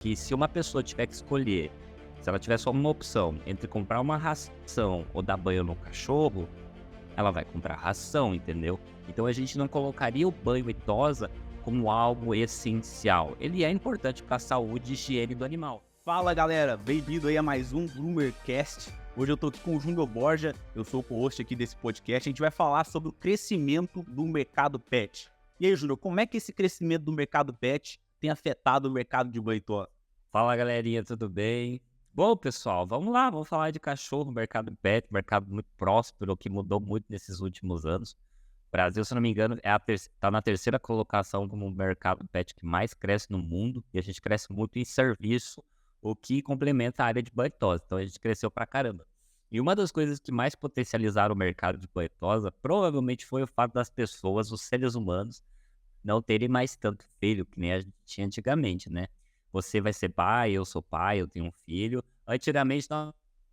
que se uma pessoa tiver que escolher, se ela tiver só uma opção entre comprar uma ração ou dar banho no cachorro, ela vai comprar ração, entendeu? Então a gente não colocaria o banho e tosa como algo essencial. Ele é importante para a saúde e higiene do animal. Fala galera, bem-vindo aí a mais um Groomercast. Hoje eu tô aqui com o Júnior Borja, eu sou o co-host aqui desse podcast. A gente vai falar sobre o crescimento do mercado pet. E aí, Júnior, como é que esse crescimento do mercado pet tem afetado o mercado de banho e tosa? Fala galerinha, tudo bem? Bom, pessoal, vamos lá, vamos falar de cachorro, mercado pet, mercado muito próspero, que mudou muito nesses últimos anos. O Brasil, se não me engano, tá na terceira colocação como o mercado pet que mais cresce no mundo, e a gente cresce muito em serviço, o que complementa a área de banho e tosa. Então a gente cresceu pra caramba. E uma das coisas que mais potencializaram o mercado de banho e tosa provavelmente foi o fato das pessoas, os seres humanos, não terem mais tanto filho que nem a gente tinha antigamente, né? Você vai ser pai, eu sou pai, eu tenho um filho. Antigamente,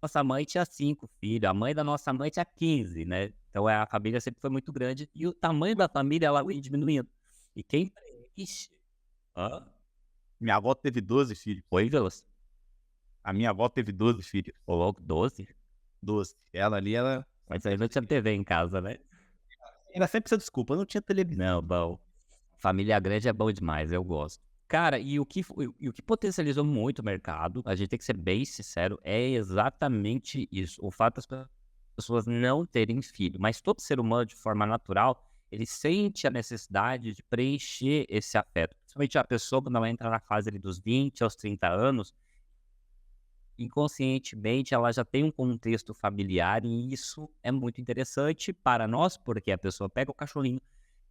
nossa mãe tinha 5 filhos, a mãe da nossa mãe tinha 15, né? Então a família sempre foi muito grande e o tamanho da família ela foi diminuindo. E quem preenche. Hã? Minha avó teve 12 filhos. Oi, Velas? A minha avó teve 12 filhos. Ô, louco, 12? 12. Ela ali, ela... Mas aí não tinha TV em casa, né? Ela sempre essa desculpa, não tinha televisão. Não, bom. Família grande é bom demais, eu gosto. Cara, e o que potencializou muito o mercado, a gente tem que ser bem sincero, é exatamente isso. O fato das pessoas não terem filho. Mas todo ser humano, de forma natural, ele sente a necessidade de preencher esse afeto. Principalmente a pessoa, quando ela entra na fase ali dos 20 aos 30 anos, inconscientemente ela já tem um contexto familiar e isso é muito interessante para nós, porque a pessoa pega o cachorrinho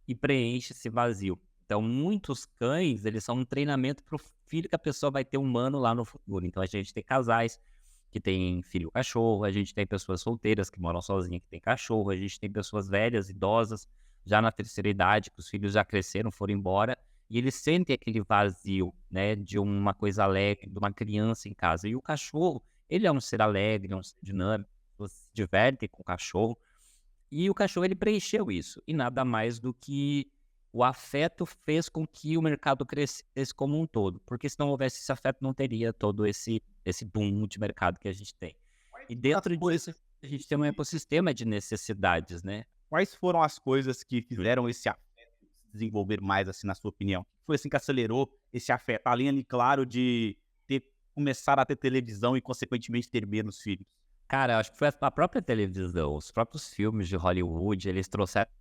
e preenche esse vazio. Então, muitos cães, eles são um treinamento para o filho que a pessoa vai ter humano lá no futuro. Então, a gente tem casais que têm filho cachorro, a gente tem pessoas solteiras que moram sozinhas que têm cachorro, a gente tem pessoas velhas, idosas, já na terceira idade, que os filhos já cresceram, foram embora, e eles sentem aquele vazio, né, de uma coisa alegre, de uma criança em casa. E o cachorro, ele é um ser alegre, é um ser dinâmico, você se diverte com o cachorro, e o cachorro ele preencheu isso, e nada mais do que o afeto fez com que o mercado crescesse como um todo, porque se não houvesse esse afeto não teria todo esse boom de mercado que a gente tem. E As dentro disso coisas- a gente tem um ecossistema de necessidades, né. Quais foram as coisas que fizeram esse afeto se desenvolver mais, assim, na sua opinião? O que foi, assim, que acelerou esse afeto? Além ali, claro, de começar a ter televisão e, consequentemente, ter menos filhos. Cara, eu acho que foi a própria televisão, os próprios filmes de Hollywood, eles trouxeram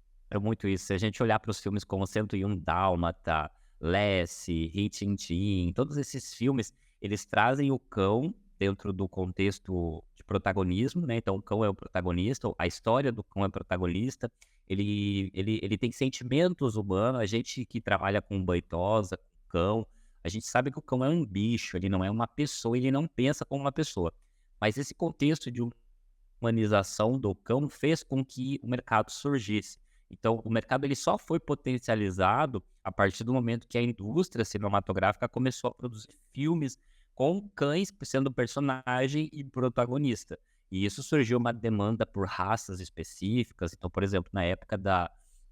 muito isso. Se a gente olhar para os filmes como 101 Dálmata, Lassie, Rin-Tin-Tin, todos esses filmes, eles trazem o cão dentro do contexto de protagonismo, né? Então, o cão é o protagonista, a história do cão é o protagonista, ele tem sentimentos humanos. A gente que trabalha com banho-tosa, com cão, a gente sabe que o cão é um bicho, ele não é uma pessoa, ele não pensa como uma pessoa. Mas esse contexto de humanização do cão fez com que o mercado surgisse. Então, o mercado ele só foi potencializado a partir do momento que a indústria cinematográfica começou a produzir filmes com cães sendo personagem e protagonista. E isso surgiu uma demanda por raças específicas. Então, por exemplo, na época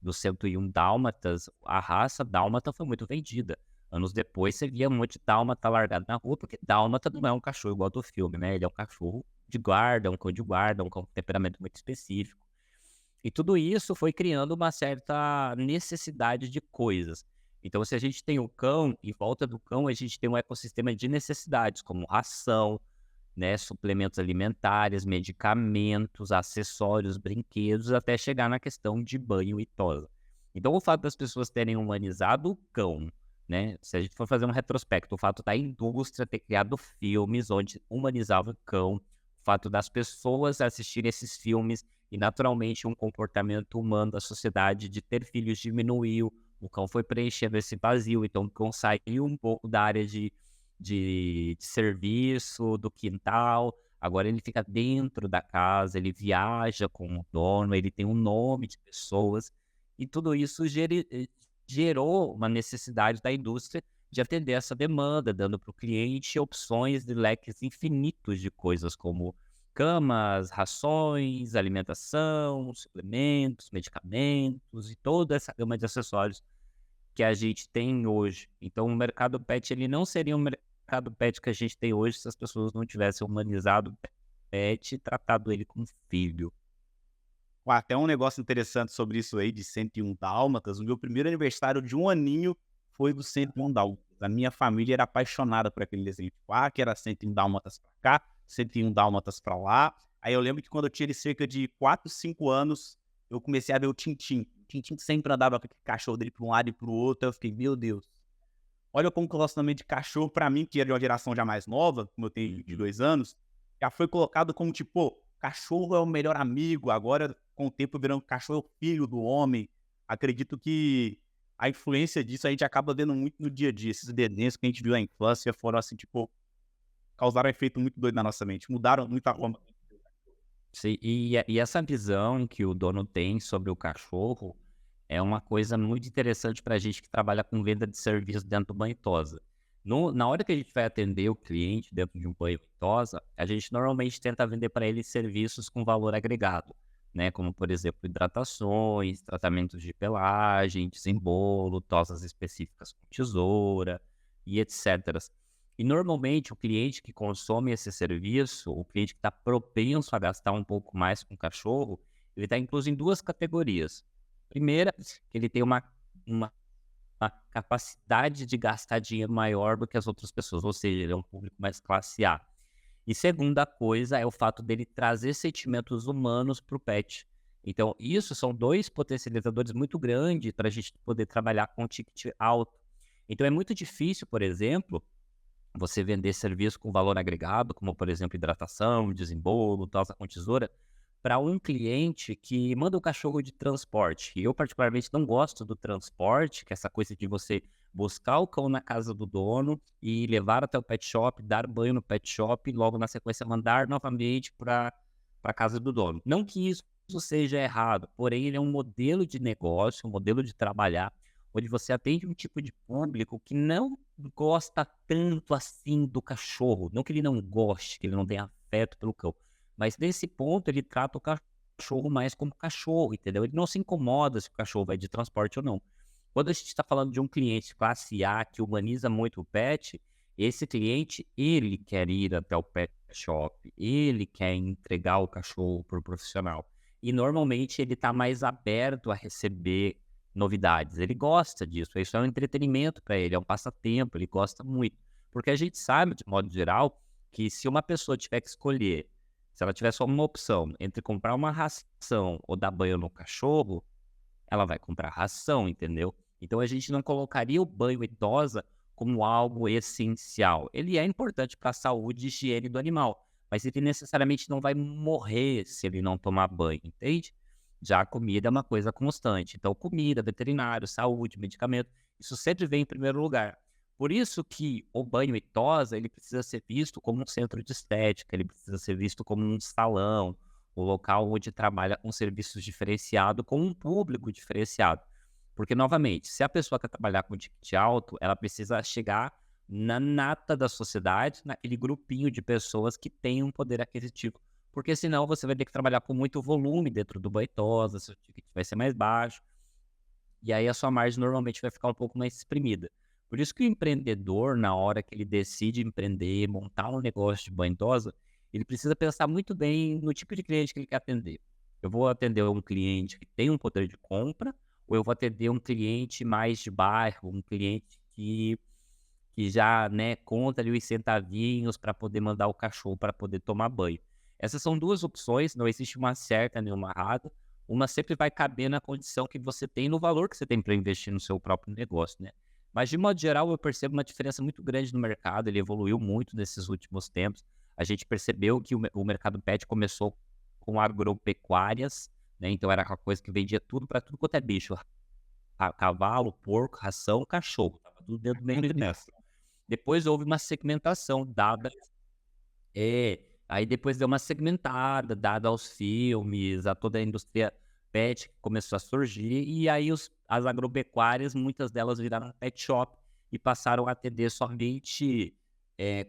do 101 Dálmatas, a raça dálmata foi muito vendida. Anos depois, você via um monte de dálmata largado na rua, porque dálmata não é um cachorro igual do filme, né? Ele é um cachorro de guarda, um cão de guarda, um cão com temperamento muito específico. E tudo isso foi criando uma certa necessidade de coisas. Então, se a gente tem o cão, em volta do cão, a gente tem um ecossistema de necessidades, como ração, né, suplementos alimentares, medicamentos, acessórios, brinquedos, até chegar na questão de banho e tosa. Então, o fato das pessoas terem humanizado o cão, né, se a gente for fazer um retrospecto, o fato da indústria ter criado filmes onde humanizava o cão, o fato das pessoas assistirem esses filmes e, naturalmente, um comportamento humano da sociedade de ter filhos diminuiu, o cão foi preenchendo esse vazio, então o cão saiu um pouco da área de serviço, do quintal, agora ele fica dentro da casa, ele viaja com o dono, ele tem um nome de pessoas, e tudo isso gerou uma necessidade da indústria de atender essa demanda, dando para o cliente opções de leques infinitos de coisas como camas, rações, alimentação, suplementos, medicamentos e toda essa gama de acessórios que a gente tem hoje. Então, o mercado pet ele não seria um mercado pet que a gente tem hoje se as pessoas não tivessem humanizado o pet e tratado ele como filho. Até um negócio interessante sobre isso aí de 101 Dálmatas. O meu primeiro aniversário de 1 aninho foi do 101 Dálmatas. A minha família era apaixonada por aquele desenho. Tipo, que era 101 Dálmatas pra cá, 101 Dálmatas pra lá. Aí eu lembro que quando eu tinha cerca de 4, 5 anos, eu comecei a ver o Tintim. O Tintim sempre andava com aquele cachorro dele pra um lado e pro outro. Aí eu fiquei, meu Deus. Olha como que o relacionamento de cachorro, pra mim, que era de uma geração já mais nova, como eu tenho de 2 anos, já foi colocado como, tipo, cachorro é o melhor amigo, agora, com o tempo, virando cachorro é o filho do homem. Acredito que a influência disso a gente acaba vendo muito no dia a dia. Esses desenhos que a gente viu na infância foram, assim, tipo, causaram um efeito muito doido na nossa mente. Mudaram muito a forma. Sim, e essa visão que o dono tem sobre o cachorro é uma coisa muito interessante para a gente que trabalha com venda de serviço dentro do banho e tosa. Na hora que a gente vai atender o cliente dentro de um banho e tosa, a gente normalmente tenta vender para ele serviços com valor agregado, né? Como, por exemplo, hidratações, tratamentos de pelagem, desembolo, tosas específicas com tesoura e etc. E normalmente o cliente que consome esse serviço, o cliente que está propenso a gastar um pouco mais com o cachorro, ele está incluso em duas categorias. Primeira, que ele tem uma capacidade de gastar dinheiro maior do que as outras pessoas, ou seja, ele é um público mais classe A. E segunda coisa é o fato dele trazer sentimentos humanos para o pet. Então, isso são dois potencializadores muito grandes para a gente poder trabalhar com ticket alto. Então, é muito difícil, por exemplo, você vender serviço com valor agregado, como por exemplo hidratação, desembolo, tosa com tesoura, para um cliente que manda o cachorro de transporte. E eu particularmente não gosto do transporte, que é essa coisa de você buscar o cão na casa do dono e levar até o pet shop, dar banho no pet shop e logo na sequência mandar novamente para a casa do dono. Não que isso seja errado, porém ele é um modelo de negócio, um modelo de trabalhar onde você atende um tipo de público que não gosta tanto assim do cachorro. Não que ele não goste, que ele não tenha afeto pelo cão, mas nesse ponto ele trata o cachorro mais como cachorro, entendeu? Ele não se incomoda se o cachorro vai de transporte ou não. Quando a gente está falando de um cliente classe A que humaniza muito o pet, esse cliente, ele quer ir até o pet shop, ele quer entregar o cachorro para o profissional. E normalmente ele está mais aberto a receber novidades. Ele gosta disso, isso é um entretenimento para ele, é um passatempo, ele gosta muito. Porque a gente sabe, de modo geral, que se uma pessoa tiver que escolher, se ela tiver só uma opção entre comprar uma ração ou dar banho no cachorro, ela vai comprar ração, entendeu? Então a gente não colocaria o banho e tosa como algo essencial. Ele é importante para a saúde e higiene do animal, mas ele necessariamente não vai morrer se ele não tomar banho, entende? Já a comida é uma coisa constante. Então, comida, veterinário, saúde, medicamento, isso sempre vem em primeiro lugar. Por isso que o banho e tosa, ele precisa ser visto como um centro de estética, ele precisa ser visto como um salão, o local onde trabalha com serviços diferenciados, com um público diferenciado. Porque, novamente, se a pessoa quer trabalhar com ticket alto, ela precisa chegar na nata da sociedade, naquele grupinho de pessoas que têm um poder aquisitivo. Porque senão você vai ter que trabalhar com muito volume dentro do Boitosa, seu ticket vai ser mais baixo, e aí a sua margem normalmente vai ficar um pouco mais exprimida. Por isso que o empreendedor, na hora que ele decide empreender, montar um negócio de banhosa, ele precisa pensar muito bem no tipo de cliente que ele quer atender. Eu vou atender um cliente que tem um poder de compra, ou eu vou atender um cliente mais de bairro, um cliente que já, né, conta ali os centavinhos para poder mandar o cachorro para poder tomar banho. Essas são duas opções, não existe uma certa nem uma errada. Uma sempre vai caber na condição que você tem, no valor que você tem para investir no seu próprio negócio, né? Mas, de modo geral, eu percebo uma diferença muito grande no mercado, ele evoluiu muito nesses últimos tempos. A gente percebeu que o mercado pet começou com agropecuárias, né? Então era aquela coisa que vendia tudo para tudo quanto é bicho. Cavalo, porco, ração, cachorro. Tava tudo dentro do mesmo nessa. Depois houve uma segmentação dada. Aí depois deu uma segmentada, dada aos filmes, a toda a indústria pet que começou a surgir, e aí as agropecuárias, muitas delas viraram pet shop e passaram a atender somente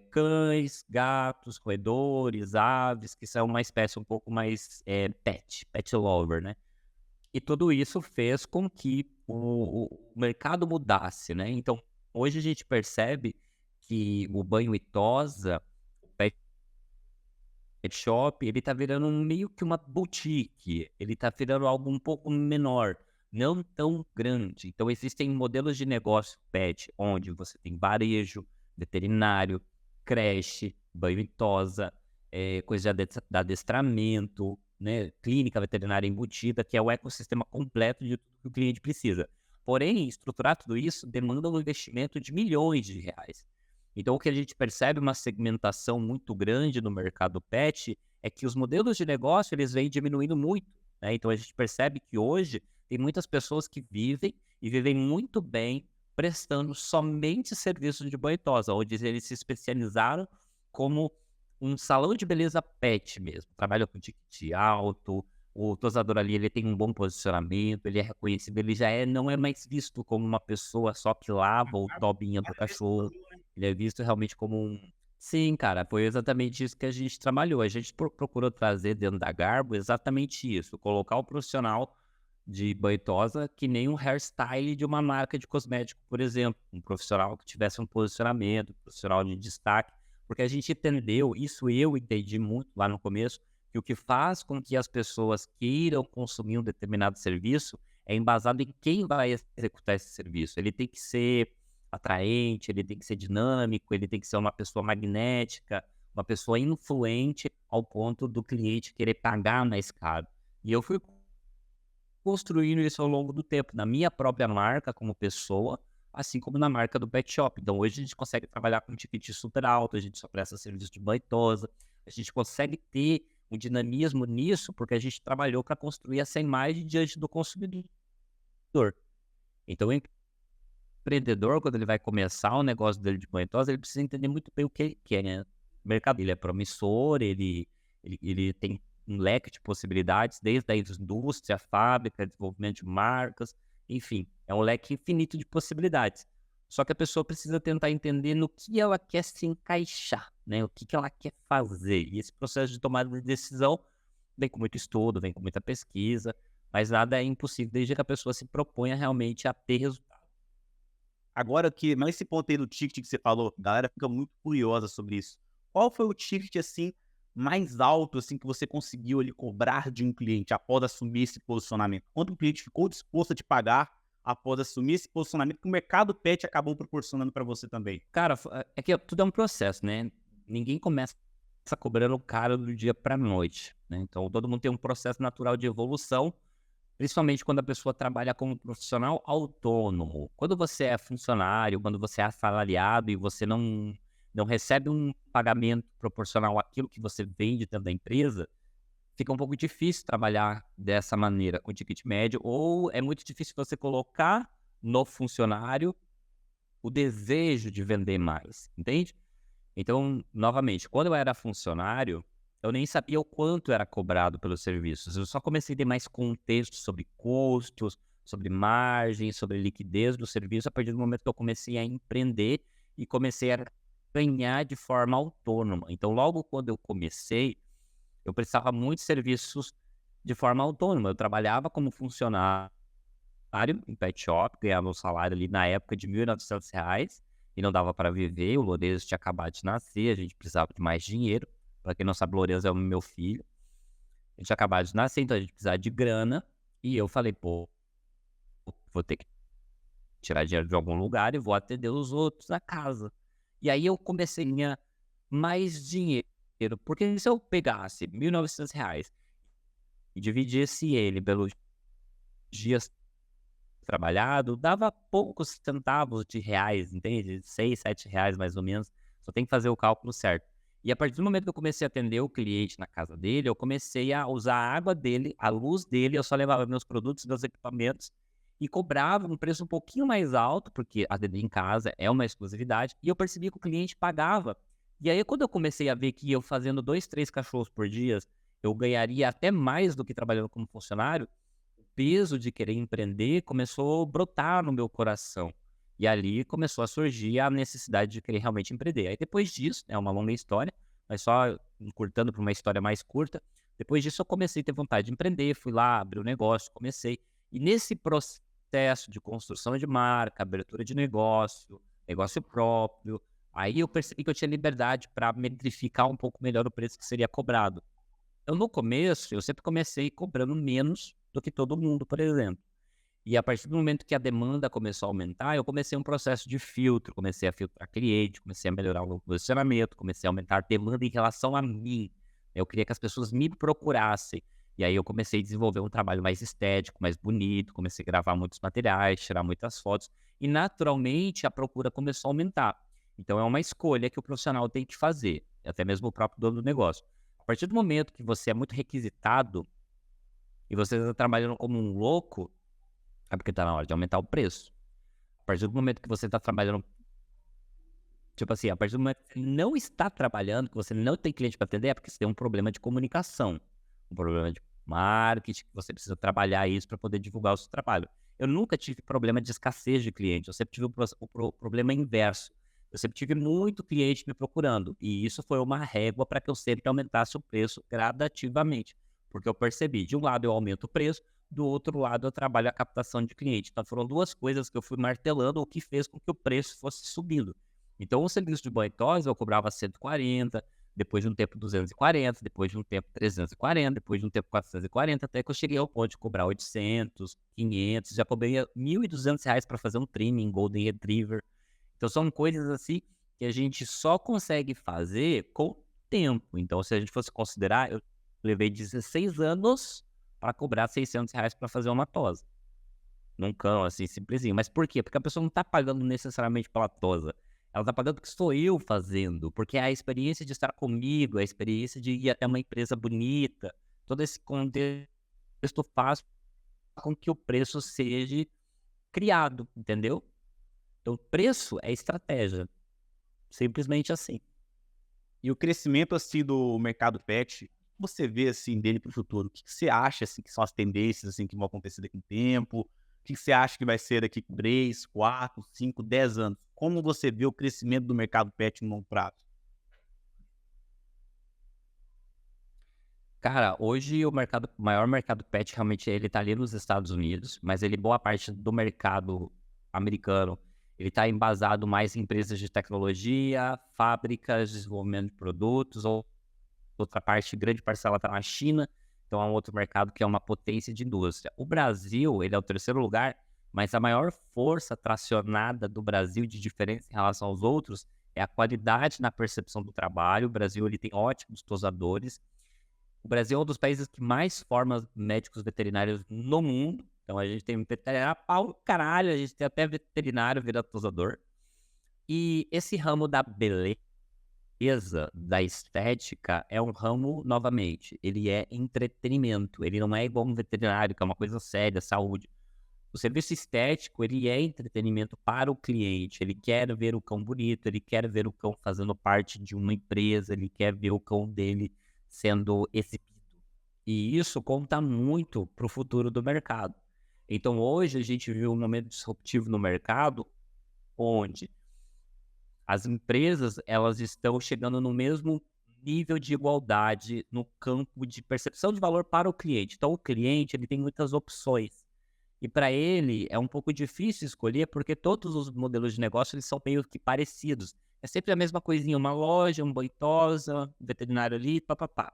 cães, gatos, roedores, aves, que são uma espécie um pouco mais pet lover, né? E tudo isso fez com que o mercado mudasse, né? Então, hoje a gente percebe que o banho e tosa, o pet shop, ele tá virando meio que uma boutique, ele tá virando algo um pouco menor, não tão grande. Então existem modelos de negócio pet, onde você tem varejo, veterinário, creche, banho e tosa, coisa de adestramento, né, clínica veterinária embutida, que é o ecossistema completo de tudo que o cliente precisa. Porém, estruturar tudo isso demanda um investimento de milhões de reais. Então, o que a gente percebe uma segmentação muito grande no mercado pet é que os modelos de negócio eles vêm diminuindo muito, né? Então, a gente percebe que hoje tem muitas pessoas que vivem e vivem muito bem prestando somente serviços de banho e tosa, onde eles se especializaram como um salão de beleza pet mesmo. Trabalha com ticket alto, o tosador ali ele tem um bom posicionamento, ele é reconhecido, ele já não é mais visto como uma pessoa só que lava o tobinho do cachorro. Ele é visto realmente como um... Sim, cara, foi exatamente isso que a gente trabalhou. A gente procurou trazer dentro da Garbo exatamente isso, colocar o profissional de banho e tosa que nem um hairstyle de uma marca de cosmético, por exemplo. Um profissional que tivesse um posicionamento, um profissional de destaque, porque a gente entendeu, isso eu entendi muito lá no começo, que o que faz com que as pessoas queiram consumir um determinado serviço é embasado em quem vai executar esse serviço. Ele tem que ser atraente, ele tem que ser dinâmico, ele tem que ser uma pessoa magnética, uma pessoa influente ao ponto do cliente querer pagar mais caro. E eu fui construindo isso ao longo do tempo, na minha própria marca como pessoa, assim como na marca do pet shop. Então hoje a gente consegue trabalhar com um ticket super alto, a gente só presta serviço de banho e tosa, a gente consegue ter um dinamismo nisso porque a gente trabalhou para construir essa imagem diante do consumidor. Então, empreendedor, quando ele vai começar o negócio dele de banho e tosa, ele precisa entender muito bem o que ele quer, né? O mercado dele é promissor, ele tem um leque de possibilidades, desde a indústria, a fábrica, desenvolvimento de marcas, enfim, é um leque infinito de possibilidades. Só que a pessoa precisa tentar entender no que ela quer se encaixar, né? O que ela quer fazer. E esse processo de tomada de decisão vem com muito estudo, vem com muita pesquisa, mas nada é impossível desde que a pessoa se proponha realmente a ter resultado. Agora que, mas esse ponto aí do ticket que você falou, a galera fica muito curiosa sobre isso. Qual foi o ticket, assim, mais alto, assim, que você conseguiu ali cobrar de um cliente após assumir esse posicionamento? Quanto o cliente ficou disposto a te pagar após assumir esse posicionamento que o mercado pet acabou proporcionando para você também? Cara, é que tudo é um processo, né? Ninguém começa cobrando caro do dia para noite, né? Então, todo mundo tem um processo natural de evolução, principalmente quando a pessoa trabalha como profissional autônomo. Quando você é funcionário, quando você é assalariado e você não recebe um pagamento proporcional àquilo que você vende dentro da empresa, fica um pouco difícil trabalhar dessa maneira com ticket médio, ou é muito difícil você colocar no funcionário o desejo de vender mais, entende? Então, novamente, quando eu era funcionário, eu nem sabia o quanto era cobrado pelos serviços. Eu só comecei a ter mais contexto sobre custos, sobre margem, sobre liquidez do serviço a partir do momento que eu comecei a empreender e comecei a ganhar de forma autônoma. Então, logo quando eu comecei, eu prestava muitos serviços de forma autônoma. Eu trabalhava como funcionário em pet shop, ganhava um salário ali na época de R$ 1.900 e não dava para viver. O Lourenço tinha acabado de nascer, a gente precisava de mais dinheiro. Para quem não sabe, o Lourenço é o meu filho. A gente tinha acabado de nascer, então a gente precisava de grana. E eu falei, pô, vou ter que tirar dinheiro de algum lugar e vou atender os outros na casa. E aí eu comecei a ganhar mais dinheiro. Porque se eu pegasse R$ 1.900 e dividisse ele pelos dias trabalhado, dava poucos centavos de reais, entende? 6, 7 reais mais ou menos. Só tem que fazer o cálculo certo. E a partir do momento que eu comecei a atender o cliente na casa dele, eu comecei a usar a água dele, a luz dele, eu só levava meus produtos, meus equipamentos e cobrava um preço um pouquinho mais alto, porque atender em casa é uma exclusividade, e eu percebi que o cliente pagava. E aí, quando eu comecei a ver que eu fazendo 2, 3 cachorros por dia, eu ganharia até mais do que trabalhando como funcionário, peso de querer empreender começou a brotar no meu coração. E ali começou a surgir a necessidade de querer realmente empreender. Aí depois disso, é uma longa história, mas só encurtando para uma história mais curta, depois disso eu comecei a ter vontade de empreender, fui lá, abri o negócio, comecei. E nesse processo de construção de marca, abertura de negócio, negócio próprio, Aí eu percebi que eu tinha liberdade para metrificar um pouco melhor o preço que seria cobrado. Então, no começo, eu sempre comecei cobrando menos do que todo mundo, por exemplo. E a partir do momento que a demanda começou a aumentar, eu comecei um processo de filtro, comecei a filtrar cliente, comecei a melhorar o meu posicionamento, comecei a aumentar a demanda em relação a mim. Eu queria que as pessoas me procurassem. E aí eu comecei a desenvolver um trabalho mais estético, mais bonito, comecei a gravar muitos materiais, tirar muitas fotos. E naturalmente a procura começou a aumentar. Então é uma escolha que o profissional tem que fazer, até mesmo o próprio dono do negócio. A partir do momento que você é muito requisitado e você está trabalhando como um louco, é porque está na hora de aumentar o preço. A partir do momento que você está trabalhando, tipo assim, a partir do momento que você não está trabalhando, que você não tem cliente para atender, é porque você tem um problema de comunicação, um problema de marketing, que você precisa trabalhar isso para poder divulgar o seu trabalho. Eu nunca tive problema de escassez de cliente, eu sempre tive o problema inverso. Eu sempre tive muito cliente me procurando, e isso foi uma régua para que eu sempre aumentasse o preço gradativamente, porque eu percebi, de um lado eu aumento o preço, do outro lado eu trabalho a captação de cliente. Então foram duas coisas que eu fui martelando, o que fez com que o preço fosse subindo. Então o serviço de banho e tosa eu cobrava 140, depois de um tempo 240, depois de um tempo 340, depois de um tempo 440, até que eu cheguei ao ponto de cobrar 800, 500, já cobrei R$ 1.200 para fazer um trimming Golden Retriever. Então são coisas assim que a gente só consegue fazer com o tempo. Então se a gente fosse considerar, eu levei 16 anos para cobrar R$ 600 para fazer uma tosa. Num cão, assim, simplesinho. Mas por quê? Porque a pessoa não está pagando necessariamente pela tosa. Ela está pagando porque sou eu fazendo. Porque é a experiência de estar comigo, a experiência de ir até uma empresa bonita, todo esse contexto faz com que o preço seja criado, entendeu? Então, o preço é estratégia. Simplesmente assim. E o crescimento, assim, do mercado pet, você vê, assim, dele para o futuro? O que você acha, assim, que são as tendências, assim, que vão acontecer daqui a um tempo? O que você acha que vai ser daqui 3, 4, 5, 10 anos? Como você vê o crescimento do mercado pet no longo prazo? Cara, hoje o maior mercado pet realmente ele tá ali nos Estados Unidos, mas ele boa parte do mercado americano, ele tá embasado mais em empresas de tecnologia, fábricas, desenvolvimento de produtos, ou outra parte, grande parcela tá na China, então é um outro mercado que é uma potência de indústria. O Brasil, ele é o terceiro lugar, mas a maior força tracionada do Brasil de diferença em relação aos outros é a qualidade na percepção do trabalho. O Brasil, ele tem ótimos tosadores. O Brasil é um dos países que mais forma médicos veterinários no mundo. Então a gente tem veterinário pau caralho, a gente tem até veterinário tosador. E esse ramo da beleza, da estética, é um ramo, novamente, ele é entretenimento. Ele não é igual um veterinário, que é uma coisa séria, saúde. O serviço estético, ele é entretenimento para o cliente. Ele quer ver o cão bonito, ele quer ver o cão fazendo parte de uma empresa, ele quer ver o cão dele sendo exibido. E isso conta muito para o futuro do mercado. Então, hoje, a gente viu um momento disruptivo no mercado, onde as empresas elas estão chegando no mesmo nível de igualdade no campo de percepção de valor para o cliente. Então, o cliente ele tem muitas opções. E para ele é um pouco difícil escolher, porque todos os modelos de negócio eles são meio que parecidos. É sempre a mesma coisinha, uma loja, uma boitosa, um veterinário ali, papapá.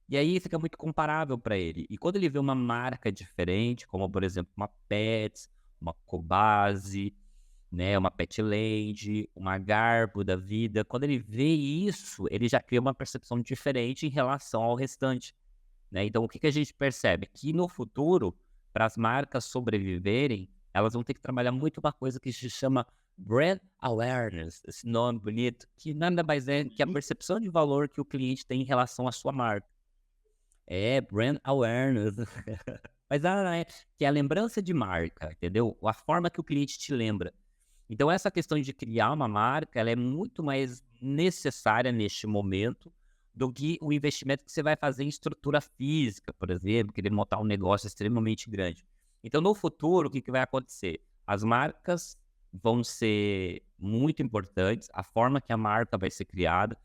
E aí fica muito comparável para ele. E quando ele vê uma marca diferente, como por exemplo uma Pets, uma Cobase, né, uma Petland, uma Garbo da vida, quando ele vê isso, ele já cria uma percepção diferente em relação ao restante, né? Então o que a gente percebe? Que no futuro, para as marcas sobreviverem, elas vão ter que trabalhar muito uma coisa que se chama brand awareness, esse nome bonito, que nada mais é que a percepção de valor que o cliente tem em relação à sua marca. É, brand awareness. Mas que é a lembrança de marca, entendeu? A forma que o cliente te lembra. Então, essa questão de criar uma marca, ela é muito mais necessária neste momento do que o investimento que você vai fazer em estrutura física, por exemplo, querer montar um negócio extremamente grande. Então, no futuro, o que vai acontecer? As marcas vão ser muito importantes, a forma que a marca vai ser criada.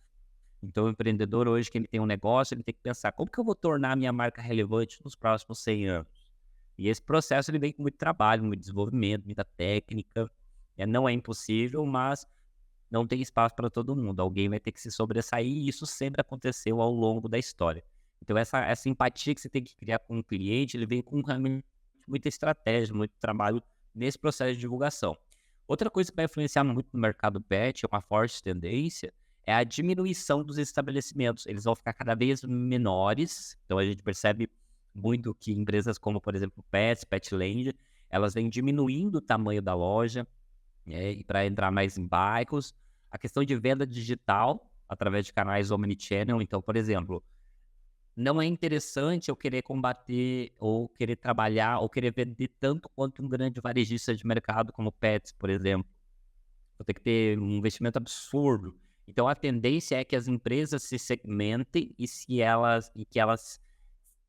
Então, o empreendedor hoje, que ele tem um negócio, ele tem que pensar, como que eu vou tornar a minha marca relevante nos próximos 100 anos? E esse processo, ele vem com muito trabalho, muito desenvolvimento, muita técnica. Não é impossível, mas não tem espaço para todo mundo. Alguém vai ter que se sobressair e isso sempre aconteceu ao longo da história. Então, essa empatia que você tem que criar com o cliente, ele vem com realmente muita estratégia, muito trabalho nesse processo de divulgação. Outra coisa que vai influenciar muito no mercado pet, é uma forte tendência, é a diminuição dos estabelecimentos. Eles vão ficar cada vez menores. Então, a gente percebe muito que empresas como, por exemplo, Pets, Petland, elas vêm diminuindo o tamanho da loja, e para entrar mais em bairros. A questão de venda digital, através de canais omnichannel. Então, por exemplo, não é interessante eu querer combater ou querer trabalhar ou querer vender tanto quanto um grande varejista de mercado como Pets, por exemplo. Vou ter que ter um investimento absurdo. Então, a tendência é que as empresas se segmentem e que elas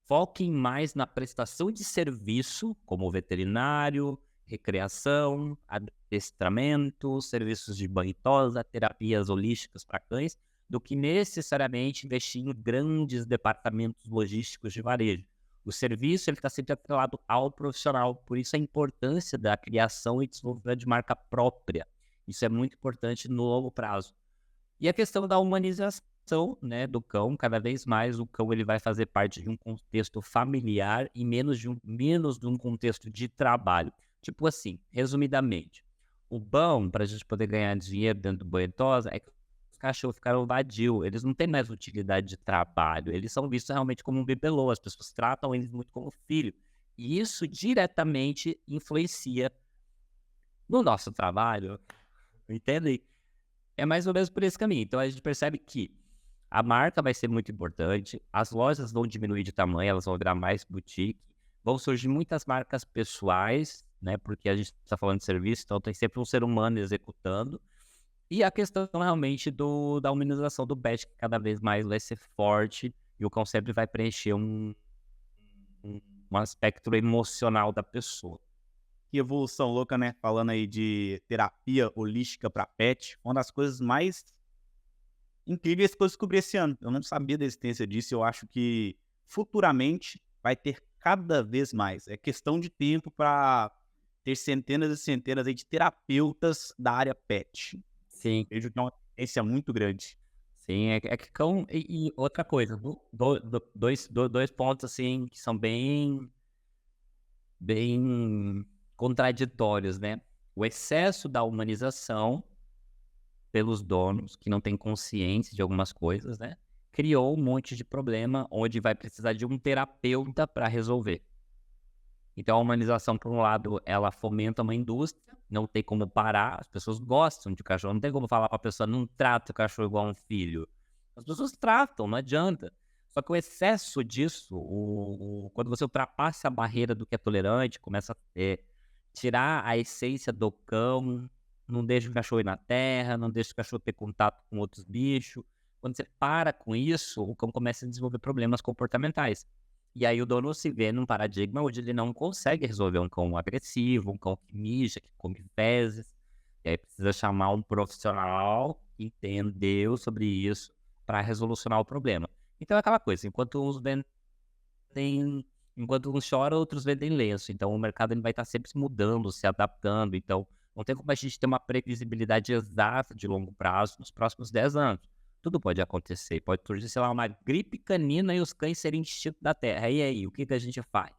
foquem mais na prestação de serviço, como veterinário, recreação, adestramento, serviços de banho e tosa, terapias holísticas para cães, do que necessariamente investir em grandes departamentos logísticos de varejo. O serviço está sempre atrelado ao profissional, por isso a importância da criação e desenvolvimento de marca própria. Isso é muito importante no longo prazo. E a questão da humanização, né, do cão, cada vez mais o cão ele vai fazer parte de um contexto familiar e menos de um contexto de trabalho. Tipo assim, resumidamente, o bom para a gente poder ganhar dinheiro dentro do banho e tosa é que os cachorros ficaram vadios, eles não têm mais utilidade de trabalho, eles são vistos realmente como um bibelô, as pessoas tratam eles muito como filho. E isso diretamente influencia no nosso trabalho, entende? É mais ou menos por esse caminho. Então a gente percebe que a marca vai ser muito importante, as lojas vão diminuir de tamanho, elas vão virar mais boutique, vão surgir muitas marcas pessoais, né? Porque a gente está falando de serviço, então tem sempre um ser humano executando. E a questão realmente da humanização do pet, que cada vez mais vai ser forte, e o cão sempre vai preencher um aspecto emocional da pessoa. Que evolução louca, né? Falando aí de terapia holística para pet, uma das coisas mais incríveis que eu descobri esse ano. Eu não sabia da existência disso, eu acho que futuramente vai ter cada vez mais. É questão de tempo para ter centenas e centenas aí de terapeutas da área pet. Sim, Vejo que é uma tendência muito grande. sim, é que cão. E outra coisa, dois pontos assim que são bem contraditórios, né? O excesso da humanização pelos donos, que não têm consciência de algumas coisas, né? Criou um monte de problema onde vai precisar de um terapeuta para resolver. Então, a humanização, por um lado, ela fomenta uma indústria, não tem como parar, as pessoas gostam de cachorro, não tem como falar para a pessoa, não trata o cachorro igual um filho. As pessoas tratam, não adianta. Só que o excesso disso, quando você ultrapassa a barreira do que é tolerante, começa a tirar a essência do cão, não deixa o cachorro ir na terra, não deixa o cachorro ter contato com outros bichos. Quando você para com isso, o cão começa a desenvolver problemas comportamentais. E aí o dono se vê num paradigma onde ele não consegue resolver um cão agressivo, um cão que mija, que come fezes. E aí precisa chamar um profissional que entendeu sobre isso para resolucionar o problema. Então é aquela coisa, enquanto uns choram, outros vendem lenço. Então o mercado ele vai estar sempre se mudando, se adaptando. Então não tem como a gente ter uma previsibilidade exata de longo prazo nos próximos 10 anos. Tudo pode acontecer. Pode surgir, sei lá, uma gripe canina e os cães serem extintos da Terra. E aí, o que a gente faz?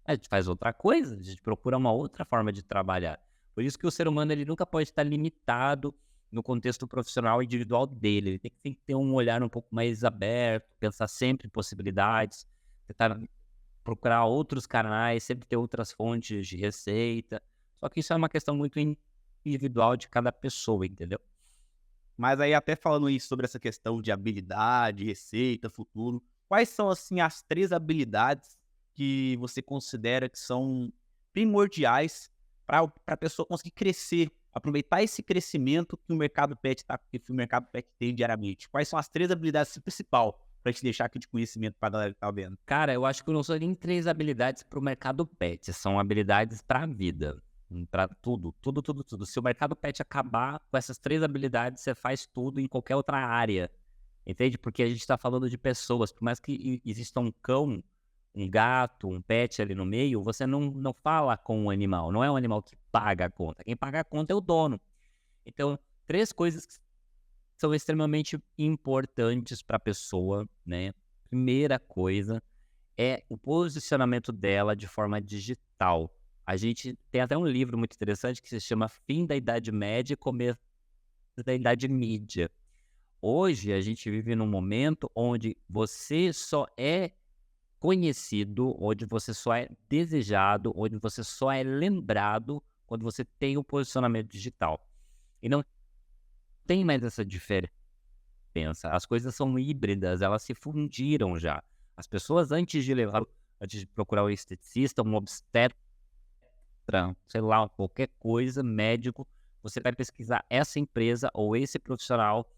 A gente faz outra coisa, a gente procura uma outra forma de trabalhar. Por isso que o ser humano ele nunca pode estar limitado no contexto profissional individual dele. Ele tem que ter um olhar um pouco mais aberto, pensar sempre em possibilidades, tentar procurar outros canais, sempre ter outras fontes de receita. Só que isso é uma questão muito individual de cada pessoa, entendeu? Mas aí até falando isso sobre essa questão de habilidade, receita, futuro, quais são assim as 3 habilidades que você considera que são primordiais para a pessoa conseguir crescer, aproveitar esse crescimento que o mercado pet tem diariamente? Quais são as 3 habilidades principais para te deixar aqui de conhecimento para a galera que tá vendo? Cara, eu acho que não são nem 3 habilidades para o mercado pet, são habilidades para a vida. Para tudo. Se o mercado pet acabar com essas 3 habilidades, você faz tudo em qualquer outra área. Entende? Porque a gente está falando de pessoas. Por mais que exista um cão, um gato, um pet ali no meio, você não fala com o animal. Não é um animal que paga a conta. Quem paga a conta é o dono. Então, 3 coisas que são extremamente importantes para a pessoa, né? Primeira coisa é o posicionamento dela de forma digital. A gente tem até um livro muito interessante que se chama Fim da Idade Média e Começo da Idade Mídia. Hoje a gente vive num momento onde você só é conhecido, onde você só é desejado, onde você só é lembrado quando você tem um posicionamento digital. E não tem mais essa diferença. As coisas são híbridas, elas se fundiram já. As pessoas antes de procurar um esteticista, um obstetra, sei lá, qualquer coisa, médico, você vai pesquisar essa empresa ou esse profissional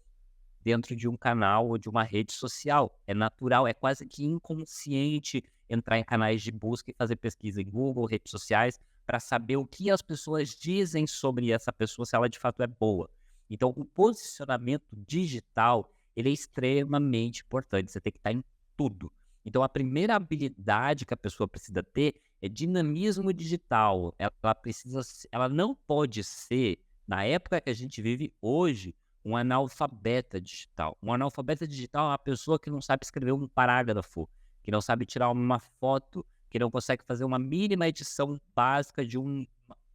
dentro de um canal ou de uma rede social. É natural, é quase que inconsciente entrar em canais de busca e fazer pesquisa em Google, redes sociais, para saber o que as pessoas dizem sobre essa pessoa, se ela de fato é boa. Então, o posicionamento digital, ele é extremamente importante. Você tem que estar em tudo. Então, a primeira habilidade que a pessoa precisa ter é dinamismo digital. Ela não pode ser, na época que a gente vive hoje, um analfabeta digital. Um analfabeta digital é uma pessoa que não sabe escrever um parágrafo, que não sabe tirar uma foto, que não consegue fazer uma mínima edição básica de um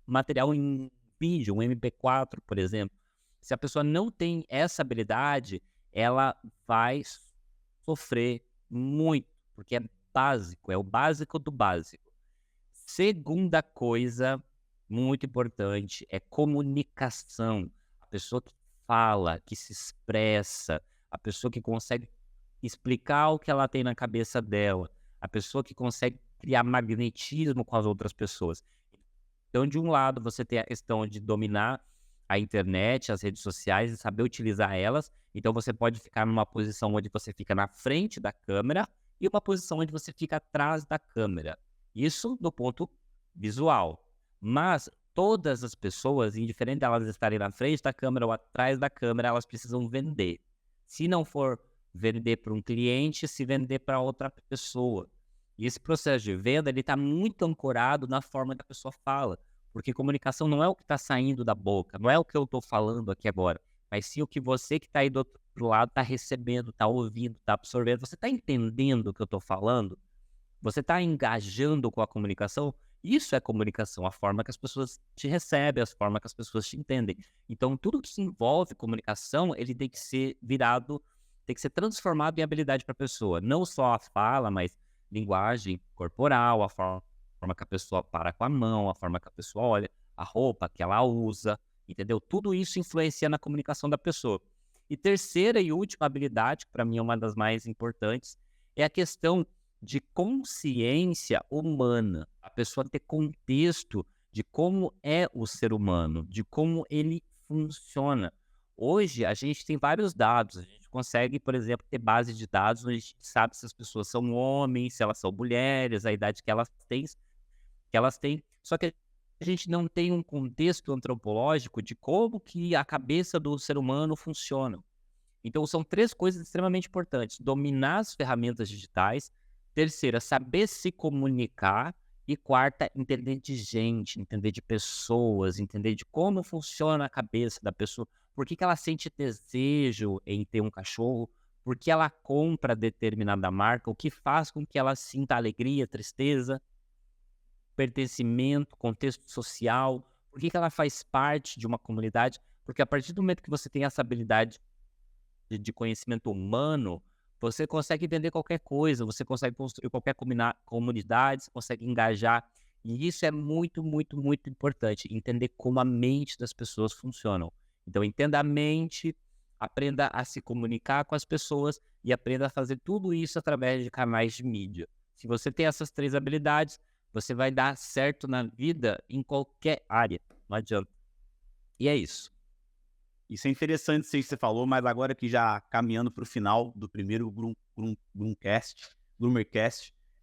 material em vídeo, um MP4, por exemplo. Se a pessoa não tem essa habilidade, ela vai sofrer muito, porque é básico, é o básico do básico. Segunda coisa muito importante é comunicação. A pessoa que fala, que se expressa, a pessoa que consegue explicar o que ela tem na cabeça dela, a pessoa que consegue criar magnetismo com as outras pessoas. Então, de um lado, você tem a questão de dominar a internet, as redes sociais e saber utilizar elas. Então, você pode ficar numa posição onde você fica na frente da câmera e uma posição onde você fica atrás da câmera. Isso do ponto visual. Mas todas as pessoas, indiferente delas estarem na frente da câmera ou atrás da câmera, elas precisam vender. Se não for vender para um cliente, se vender para outra pessoa. E esse processo de venda, ele está muito ancorado na forma que a pessoa fala. Porque comunicação não é o que está saindo da boca, não é o que eu estou falando aqui agora, mas sim o que você que está aí do outro lado está recebendo, está ouvindo, está absorvendo. Você está entendendo o que eu estou falando? Você está engajando com a comunicação? Isso é comunicação, a forma que as pessoas te recebem, a forma que as pessoas te entendem. Então, tudo que envolve comunicação, ele tem que ser virado, tem que ser transformado em habilidade para a pessoa. Não só a fala, mas linguagem corporal, a forma que a pessoa para com a mão, a forma que a pessoa olha, a roupa que ela usa, entendeu? Tudo isso influencia na comunicação da pessoa. E terceira e última habilidade, que para mim é uma das mais importantes, é a questão de consciência humana. A pessoa ter contexto de como é o ser humano, de como ele funciona. Hoje, a gente tem vários dados. A gente consegue, por exemplo, ter base de dados onde a gente sabe se as pessoas são homens, se elas são mulheres, a idade que elas têm. Só que a gente não tem um contexto antropológico de como que a cabeça do ser humano funciona. Então, são 3 coisas extremamente importantes. Dominar as ferramentas digitais. Terceira, saber se comunicar. E quarta, entender de gente, entender de pessoas, entender de como funciona a cabeça da pessoa. Por que ela sente desejo em ter um cachorro? Por que ela compra determinada marca? O que faz com que ela sinta alegria, tristeza, pertencimento, contexto social? Por que ela faz parte de uma comunidade? Porque a partir do momento que você tem essa habilidade de conhecimento humano, você consegue vender qualquer coisa, você consegue construir qualquer comunidade, você consegue engajar. E isso é muito, muito, muito importante, entender como a mente das pessoas funcionam. Então, entenda a mente, aprenda a se comunicar com as pessoas e aprenda a fazer tudo isso através de canais de mídia. Se você tem essas 3 habilidades, você vai dar certo na vida em qualquer área. Não adianta. E é isso. Isso é interessante isso que você falou, mas agora que já caminhando para o final do primeiro Groomercast,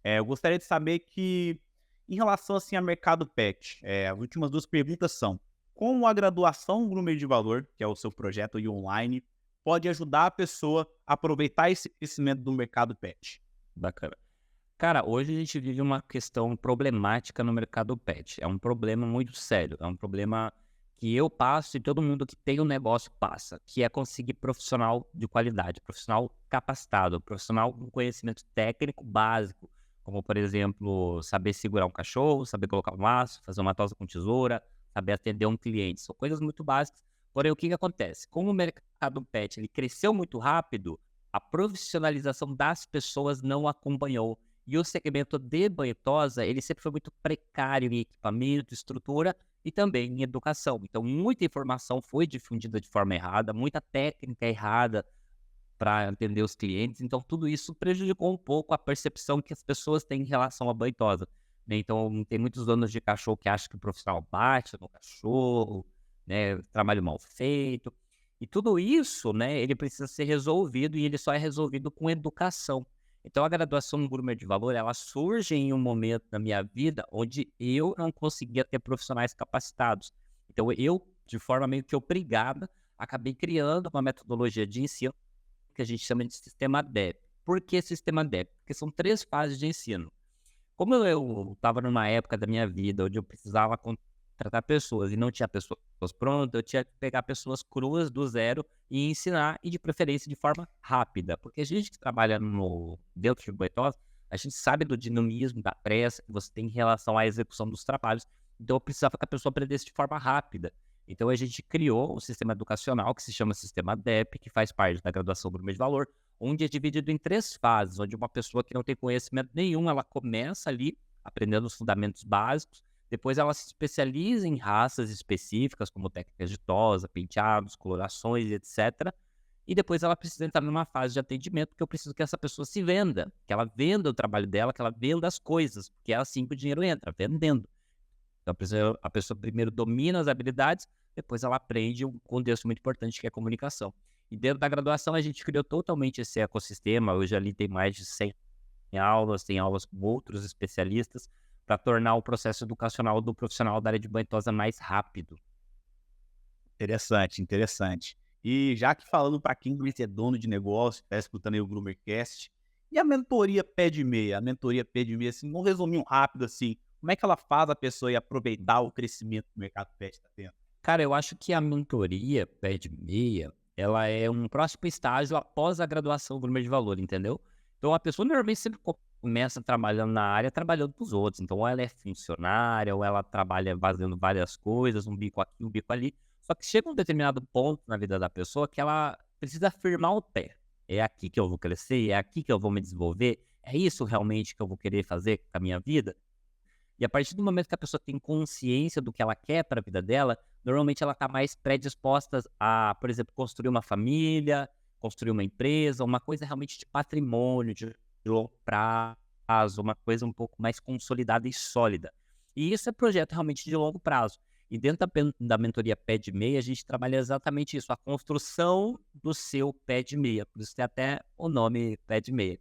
eu gostaria de saber que, em relação assim, a mercado pet, as últimas 2 perguntas são: como a graduação Groomer de Valor, que é o seu projeto aí online, pode ajudar a pessoa a aproveitar esse crescimento do mercado pet? Bacana. Cara, hoje a gente vive uma questão problemática no mercado pet. É um problema muito sério. É um problema que eu passo e todo mundo que tem um negócio passa, que é conseguir profissional de qualidade, profissional capacitado, profissional com conhecimento técnico básico, como, por exemplo, saber segurar um cachorro, saber colocar um laço, fazer uma tosa com tesoura, saber atender um cliente. São coisas muito básicas. Porém, o que acontece? Como o mercado pet ele cresceu muito rápido, a profissionalização das pessoas não acompanhou. E o segmento de banho e tosa, ele sempre foi muito precário em equipamento, estrutura e também em educação. Então, muita informação foi difundida de forma errada, muita técnica errada para atender os clientes. Então, tudo isso prejudicou um pouco a percepção que as pessoas têm em relação à banho e tosa, né? Então, tem muitos donos de cachorro que acham que o profissional bate no cachorro, né? Trabalho mal feito. E tudo isso, né, ele precisa ser resolvido e ele só é resolvido com educação. Então, a graduação no Gourmet de Valor, ela surge em um momento da minha vida onde eu não conseguia ter profissionais capacitados. Então, eu, de forma meio que obrigada, acabei criando uma metodologia de ensino que a gente chama de sistema DEP. Por que sistema DEP? Porque são 3 fases de ensino. Como eu estava numa época da minha vida onde eu precisava contratar pessoas e não tinha pessoas prontas, eu tinha que pegar pessoas cruas do zero e ensinar, e de preferência de forma rápida. Porque a gente que trabalha dentro de Boitosa, a gente sabe do dinamismo, da pressa que você tem em relação à execução dos trabalhos. Então eu precisava que a pessoa aprendesse de forma rápida. Então a gente criou um sistema educacional que se chama Sistema DEP, que faz parte da graduação Gourmet de Valor, onde é dividido em 3 fases, onde uma pessoa que não tem conhecimento nenhum, ela começa ali aprendendo os fundamentos básicos, depois ela se especializa em raças específicas, como técnicas de tosa, penteados, colorações, etc. E depois ela precisa entrar numa fase de atendimento, porque eu preciso que essa pessoa se venda, que ela venda o trabalho dela, que ela venda as coisas, porque é assim que o dinheiro entra, vendendo. Então a pessoa primeiro domina as habilidades, depois ela aprende um contexto muito importante que é a comunicação. E dentro da graduação a gente criou totalmente esse ecossistema. Hoje ali tem mais de 100 aulas, tem aulas com outros especialistas para tornar o processo educacional do profissional da área de banho e tosa mais rápido. Interessante, interessante. E já que falando para quem é dono de negócio, está escutando aí o Groomercast, e a mentoria pé de meia? A mentoria pé de meia, assim, vamos resumir um rápido assim, como é que ela faz a pessoa ir aproveitar o crescimento que o mercado pet está tendo? Cara, eu acho que a mentoria pé de meia, ela é um próximo estágio após a graduação do Gourmet de Valor, entendeu? Então a pessoa normalmente sempre começa trabalhando na área, trabalhando para os outros. Então ou ela é funcionária, ou ela trabalha fazendo várias coisas, um bico aqui, um bico ali. Só que chega um determinado ponto na vida da pessoa que ela precisa firmar o pé. É aqui que eu vou crescer, é aqui que eu vou me desenvolver, é isso realmente que eu vou querer fazer com a minha vida? E a partir do momento que a pessoa tem consciência do que ela quer para a vida dela, normalmente ela está mais predisposta a, por exemplo, construir uma família, construir uma empresa, uma coisa realmente de patrimônio, de longo prazo, uma coisa um pouco mais consolidada e sólida. E isso é projeto realmente de longo prazo. E dentro da mentoria Pé de Meia, a gente trabalha exatamente isso, a construção do seu pé de meia. Por isso tem até o nome Pé de Meia.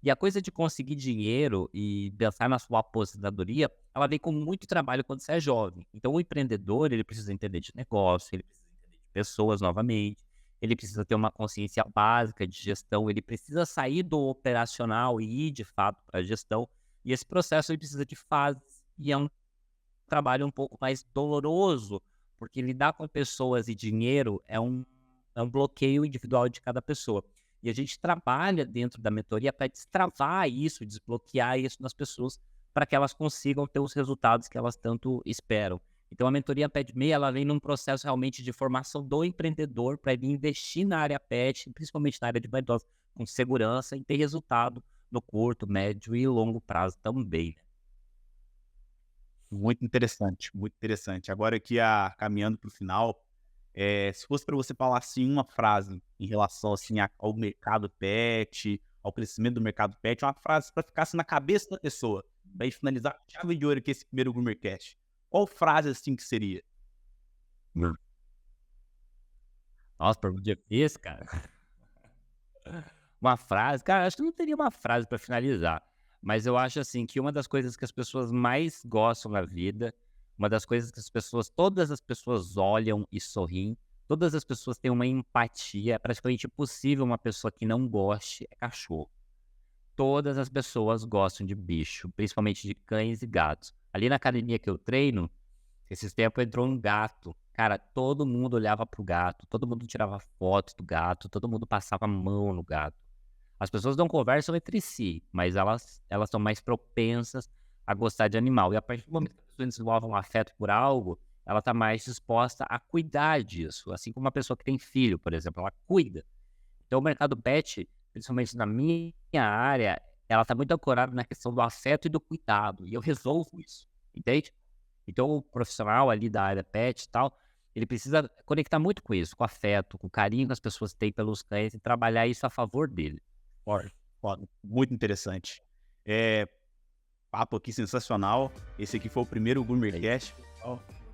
E a coisa de conseguir dinheiro e pensar na sua aposentadoria, ela vem com muito trabalho quando você é jovem. Então, o empreendedor, ele precisa entender de negócio, ele precisa entender de pessoas novamente, ele precisa ter uma consciência básica de gestão, ele precisa sair do operacional e ir, de fato, para a gestão. E esse processo, ele precisa de fases, e é um trabalho um pouco mais doloroso, porque lidar com pessoas e dinheiro é um bloqueio individual de cada pessoa. E a gente trabalha dentro da mentoria para destravar isso, desbloquear isso nas pessoas, para que elas consigam ter os resultados que elas tanto esperam. Então, a mentoria Pet Meia, ela vem num processo realmente de formação do empreendedor para ele investir na área pet, principalmente na área de banho com segurança e ter resultado no curto, médio e longo prazo também, né? Muito interessante, muito interessante. Agora aqui, caminhando para o final, se fosse para você falar assim uma frase em relação assim ao mercado pet, ao crescimento do mercado pet, uma frase para ficar assim, na cabeça da pessoa, para gente finalizar com chave de ouro aqui esse primeiro Groomercast. Qual frase assim que seria? Hum. Nossa, pergunta difícil, cara. Uma frase, cara, acho que não teria uma frase para finalizar, mas eu acho assim que uma das coisas que as pessoas mais gostam na vida, uma das coisas que todas as pessoas olham e sorriem, todas as pessoas têm uma empatia, é praticamente impossível uma pessoa que não goste é cachorro. Todas as pessoas gostam de bicho, principalmente de cães e gatos. Ali na academia que eu treino, esses tempos entrou um gato. cara, todo mundo olhava pro gato, todo mundo tirava foto do gato, todo mundo passava a mão no gato. As pessoas não conversam entre si, mas elas são mais propensas a gostar de animal. E a partir do momento que a pessoa desenvolve um afeto por algo, ela está mais disposta a cuidar disso. Assim como uma pessoa que tem filho, por exemplo, ela cuida. Então, o mercado pet, principalmente na minha área, ela está muito ancorada na questão do afeto e do cuidado. E eu resolvo isso, entende? Então, o profissional ali da área pet e tal, ele precisa conectar muito com isso, com afeto, com o carinho que as pessoas têm pelos cães e trabalhar isso a favor dele. Foda. Muito interessante. Papo aqui sensacional. Esse aqui foi o primeiro Boomercast.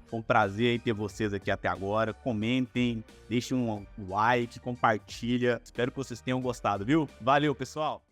Foi um prazer aí ter vocês aqui até agora. Comentem, deixem um like, compartilha. Espero que vocês tenham gostado, viu? Valeu, pessoal!